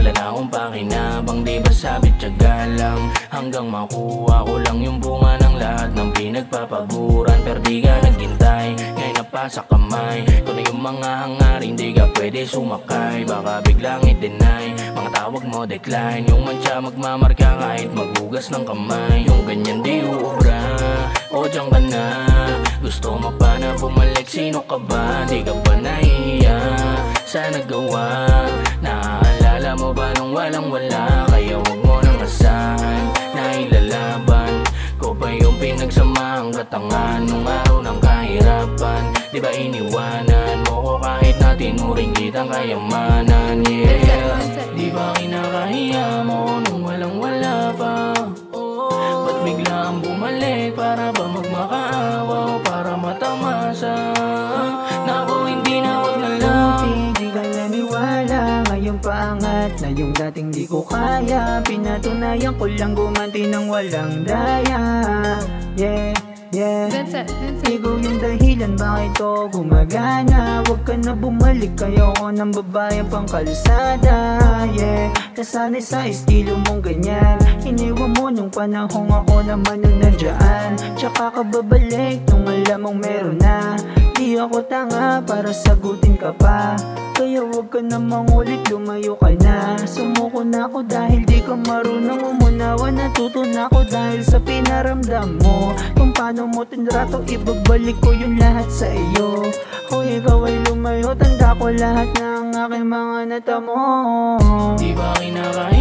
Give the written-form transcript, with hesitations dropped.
Wala na akong pakinabang, di ba sabit tiyaga lang, hanggang makuha ko lang yung bunga ng lahat ng pinagpapaguran. Pero di ka naghintay, ngayon napasa kamay ko na yung mga hangarin, di ka pwede sumakay. Baka biglang i-deny, mga tawag mo decline. Yung mantsa magmamarka kahit maghugas ng kamay. Yung ganyan di uubra, o diyan ka na. Gusto mo pa na bumalik, sino ka ba? Di ka ba nahiya sa nagawa? Naaalala mo ba nung walang wala? Kaya huwag mo nang asahan na ilalaban ko pa yung pinagsamahang katangan nung araw ng kahirapan. Di ba iniwanan mo ko kahit na tinuring kitang kayamanan? Yeah, di ba kinakahiya mo nung walang wala pa? Ba't biglang bumalik? Para ba magmakaawa o para matamasa? Naku, hindi na, wag na lang. Di ka naniwala, ngayong paangat na yung dating di ko kaya. Pinatunayan ko lang gumanti ng walang daya. Yeah, yeah. Ikaw yung dahilan bakit to gumagana. Huwag ka na bumalik, kaya ko ng babae pang kalsada. Yeah, nasanay sa estilo mong ganyan. Iniwan mo nung panahong ako naman ang nandyan. Tsaka ka babalik nung alam mong meron na. Di ako tanga para sagutin ka pa, kaya huwag ka na mangulit, lumayo ka na. Sumuko na ako dahil di ka marunong umunawa. Natuto na ako dahil sa pinaramdam mo. Kung paano mo tinrato, ibabalik ko yung lahat sa iyo. Kung ikaw ay lumayo, tanda ko lahat ng aking mga natamo. Di ba kinakahiya